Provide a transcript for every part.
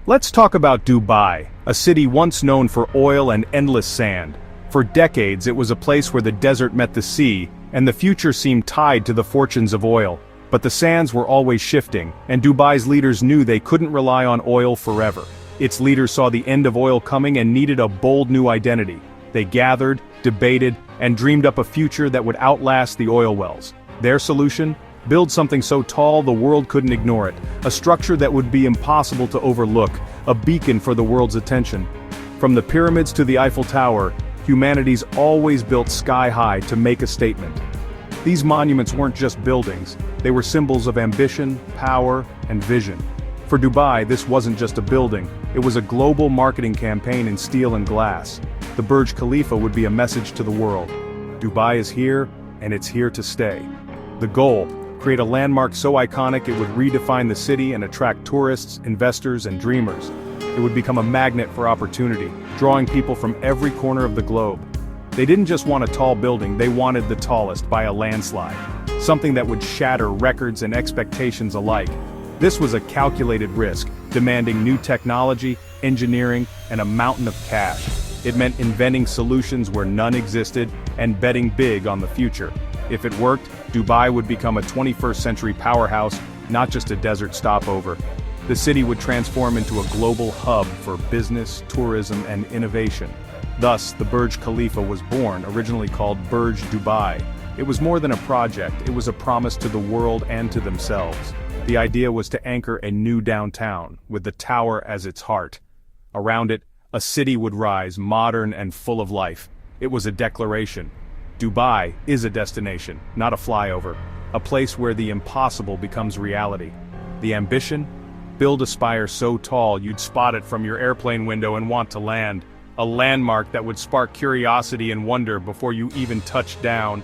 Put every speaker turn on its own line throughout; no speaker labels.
Let's talk about Dubai, a city once known for oil and endless sand. For decades it was a place where the desert met the sea, and the future seemed tied to the fortunes of oil. But the sands were always shifting, and Dubai's leaders knew they couldn't rely on oil forever. Its leaders saw the end of oil coming and needed a bold new identity. They gathered, debated, and dreamed up a future that would outlast the oil wells. Their solution? Build something so tall the world couldn't ignore it, a structure that would be impossible to overlook, a beacon for the world's attention. From the pyramids to the Eiffel Tower, humanity's always built sky high to make a statement. These monuments weren't just buildings, they were symbols of ambition, power, and vision. For Dubai, this wasn't just a building, it was a global marketing campaign in steel and glass. The Burj Khalifa would be a message to the world. Dubai is here, and it's here to stay. The goal: create a landmark so iconic it would redefine the city and attract tourists, investors, and dreamers. It would become a magnet for opportunity, drawing people from every corner of the globe. They didn't just want a tall building, they wanted the tallest by a landslide. Something that would shatter records and expectations alike. This was a calculated risk, demanding new technology, engineering, and a mountain of cash. It meant inventing solutions where none existed, and betting big on the future. If it worked, Dubai would become a 21st century powerhouse, not just a desert stopover. The city would transform into a global hub for business, tourism, and innovation. Thus, the Burj Khalifa was born, originally called Burj Dubai. It was more than a project, it was a promise to the world and to themselves. The idea was to anchor a new downtown, with the tower as its heart. Around it, a city would rise, modern and full of life. It was a declaration. Dubai is a destination, not a flyover. A place where the impossible becomes reality. The ambition? Build a spire so tall you'd spot it from your airplane window and want to land. A landmark that would spark curiosity and wonder before you even touched down.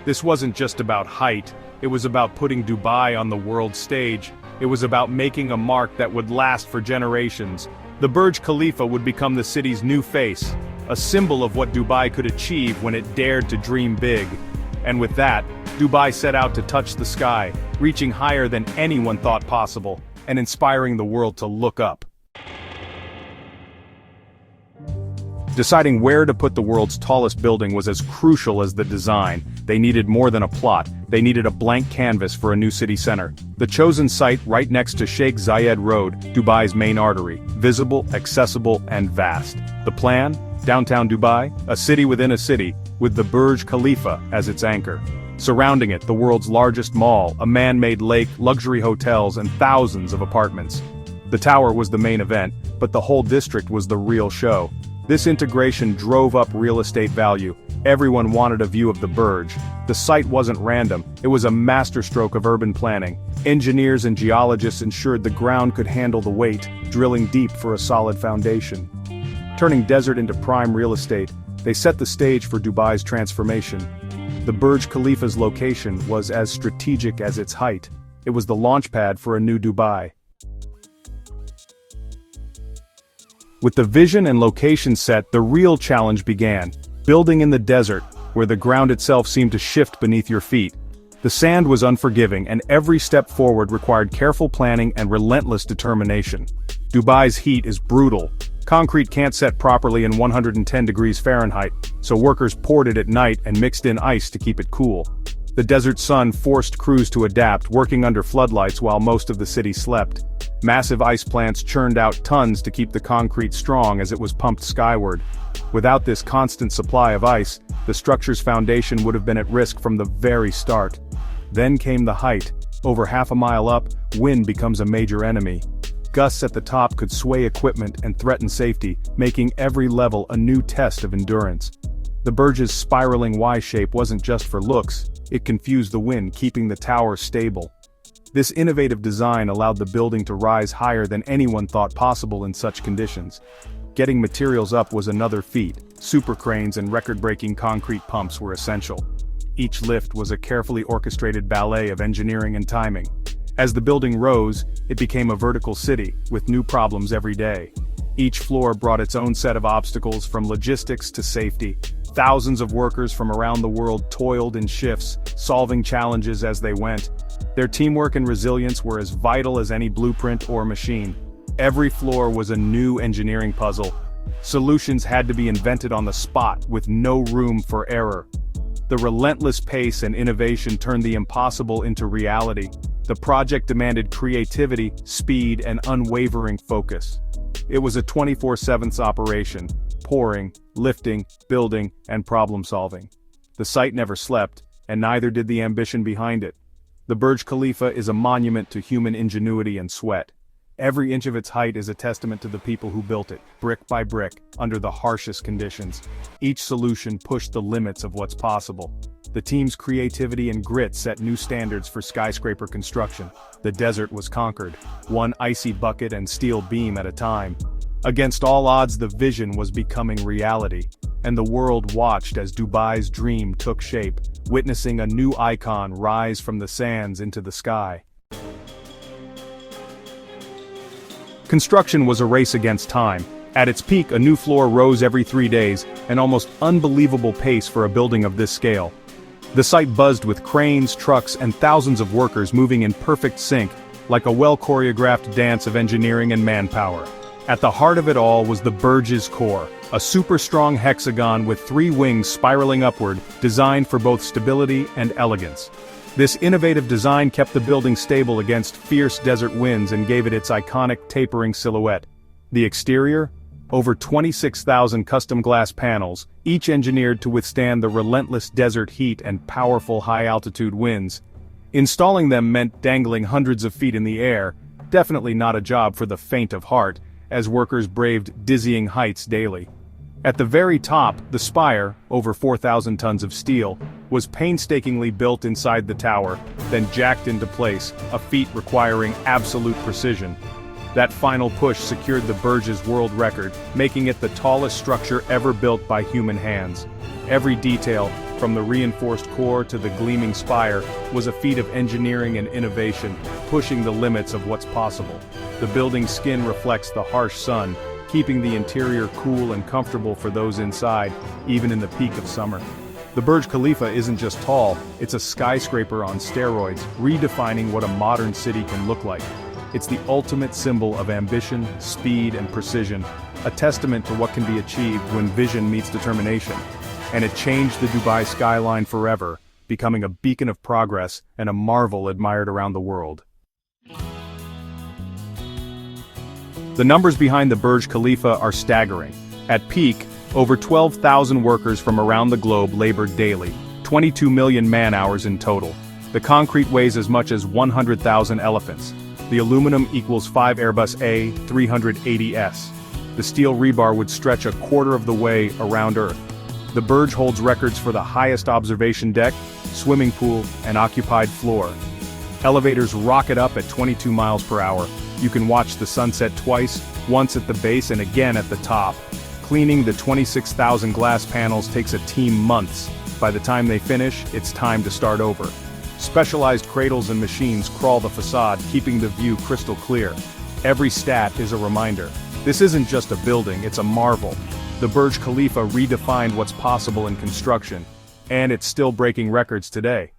This wasn't just about height, it was about putting Dubai on the world stage. It was about making a mark that would last for generations. The Burj Khalifa would become the city's new face, a symbol of what Dubai could achieve when it dared to dream big. And with that, Dubai set out to touch the sky, reaching higher than anyone thought possible, and inspiring the world to look up. Deciding where to put the world's tallest building was as crucial as the design. They needed more than a plot, they needed a blank canvas for a new city center. The chosen site, right next to Sheikh Zayed Road, Dubai's main artery, visible, accessible, and vast. The plan? Downtown Dubai, a city within a city, with the Burj Khalifa as its anchor. Surrounding it, the world's largest mall, a man-made lake, luxury hotels, and thousands of apartments. The tower was the main event, but the whole district was the real show. This integration drove up real estate value. Everyone wanted a view of the Burj. The site wasn't random, it was a masterstroke of urban planning. Engineers and geologists ensured the ground could handle the weight, drilling deep for a solid foundation. Turning desert into prime real estate, they set the stage for Dubai's transformation. The Burj Khalifa's location was as strategic as its height. It was the launchpad for a new Dubai. With the vision and location set, the real challenge began. Building in the desert, where the ground itself seemed to shift beneath your feet. The sand was unforgiving, and every step forward required careful planning and relentless determination. Dubai's heat is brutal. Concrete can't set properly in 110 degrees Fahrenheit, so workers poured it at night and mixed in ice to keep it cool. The desert sun forced crews to adapt, working under floodlights while most of the city slept. Massive ice plants churned out tons to keep the concrete strong as it was pumped skyward. Without this constant supply of ice, the structure's foundation would have been at risk from the very start. Then came the height. Over half a mile up, wind becomes a major enemy. Gusts at the top could sway equipment and threaten safety, making every level a new test of endurance. The Burj's spiraling Y-shape wasn't just for looks, it confused the wind, keeping the tower stable. This innovative design allowed the building to rise higher than anyone thought possible in such conditions. Getting materials up was another feat. Super cranes and record-breaking concrete pumps were essential. Each lift was a carefully orchestrated ballet of engineering and timing. As the building rose, it became a vertical city, with new problems every day. Each floor brought its own set of obstacles, from logistics to safety. Thousands of workers from around the world toiled in shifts, solving challenges as they went. Their teamwork and resilience were as vital as any blueprint or machine. Every floor was a new engineering puzzle. Solutions had to be invented on the spot with no room for error. The relentless pace and innovation turned the impossible into reality. The project demanded creativity, speed, and unwavering focus. It was a 24/7 operation, pouring, lifting, building, and problem-solving. The site never slept, and neither did the ambition behind it. The Burj Khalifa is a monument to human ingenuity and sweat. Every inch of its height is a testament to the people who built it, brick by brick, under the harshest conditions. Each solution pushed the limits of what's possible. The team's creativity and grit set new standards for skyscraper construction. The desert was conquered, one icy bucket and steel beam at a time. Against all odds, the vision was becoming reality, and the world watched as Dubai's dream took shape, witnessing a new icon rise from the sands into the sky. Construction was a race against time. At its peak, a new floor rose every 3 days, an almost unbelievable pace for a building of this scale. The site buzzed with cranes, trucks, and thousands of workers moving in perfect sync, like a well-choreographed dance of engineering and manpower. At the heart of it all was the Burj's core, a super-strong hexagon with 3 wings spiraling upward, designed for both stability and elegance. This innovative design kept the building stable against fierce desert winds and gave it its iconic tapering silhouette. The exterior? Over 26,000 custom glass panels, each engineered to withstand the relentless desert heat and powerful high-altitude winds. Installing them meant dangling hundreds of feet in the air, definitely not a job for the faint of heart, as workers braved dizzying heights daily. At the very top, the spire, over 4,000 tons of steel, was painstakingly built inside the tower, then jacked into place, a feat requiring absolute precision. That final push secured the Burj's world record, making it the tallest structure ever built by human hands. Every detail, from the reinforced core to the gleaming spire, was a feat of engineering and innovation, pushing the limits of what's possible. The building's skin reflects the harsh sun, keeping the interior cool and comfortable for those inside, even in the peak of summer. The Burj Khalifa isn't just tall, it's a skyscraper on steroids, redefining what a modern city can look like. It's the ultimate symbol of ambition, speed, and precision, a testament to what can be achieved when vision meets determination. And it changed the Dubai skyline forever, becoming a beacon of progress and a marvel admired around the world. The numbers behind the Burj Khalifa are staggering. At peak, over 12,000 workers from around the globe labored daily, 22 million man-hours in total. The concrete weighs as much as 100,000 elephants. The aluminum equals 5 Airbus A380s. The steel rebar would stretch a quarter of the way around Earth. The Burj holds records for the highest observation deck, swimming pool, and occupied floor. Elevators rocket up at 22 miles per hour. You can watch the sunset twice, once at the base and again at the top. Cleaning the 26,000 glass panels takes a team months. By the time they finish, it's time to start over. Specialized cradles and machines crawl the facade, keeping the view crystal clear. Every stat is a reminder. This isn't just a building, it's a marvel. The Burj Khalifa redefined what's possible in construction, and it's still breaking records today.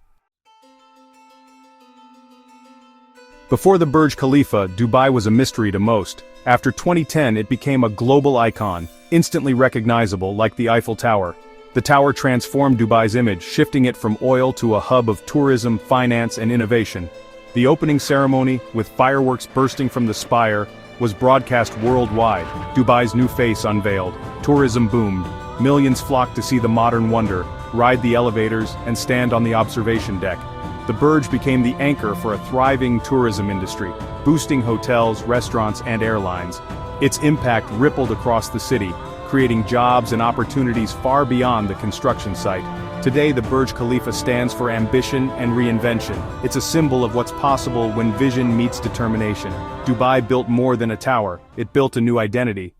Before the Burj Khalifa, Dubai was a mystery to most. After 2010, it became a global icon, instantly recognizable like the Eiffel Tower. The tower transformed Dubai's image, shifting it from oil to a hub of tourism, finance, and innovation. The opening ceremony, with fireworks bursting from the spire, was broadcast worldwide. Dubai's new face unveiled. Tourism boomed. Millions flocked to see the modern wonder, ride the elevators, and stand on the observation deck. The Burj became the anchor for a thriving tourism industry, boosting hotels, restaurants, and airlines. Its impact rippled across the city, creating jobs and opportunities far beyond the construction site. Today, the Burj Khalifa stands for ambition and reinvention. It's a symbol of what's possible when vision meets determination. Dubai built more than a tower, it built a new identity.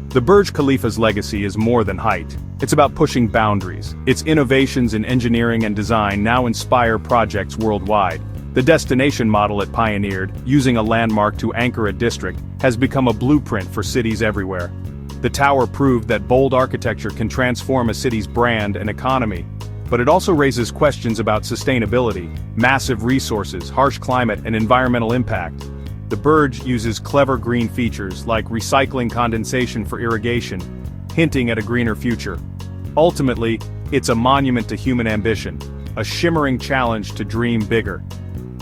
The Burj Khalifa's legacy is more than height. It's about pushing boundaries. Its innovations in engineering and design now inspire projects worldwide. The destination model it pioneered, using a landmark to anchor a district, has become a blueprint for cities everywhere. The tower proved that bold architecture can transform a city's brand and economy. But it also raises questions about sustainability, massive resources, harsh climate, and environmental impact. The Burj uses clever green features like recycling condensation for irrigation, hinting at a greener future. Ultimately, it's a monument to human ambition, a shimmering challenge to dream bigger.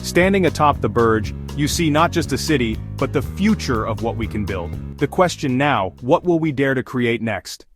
Standing atop the Burj, you see not just a city, but the future of what we can build. The question now, what will we dare to create next?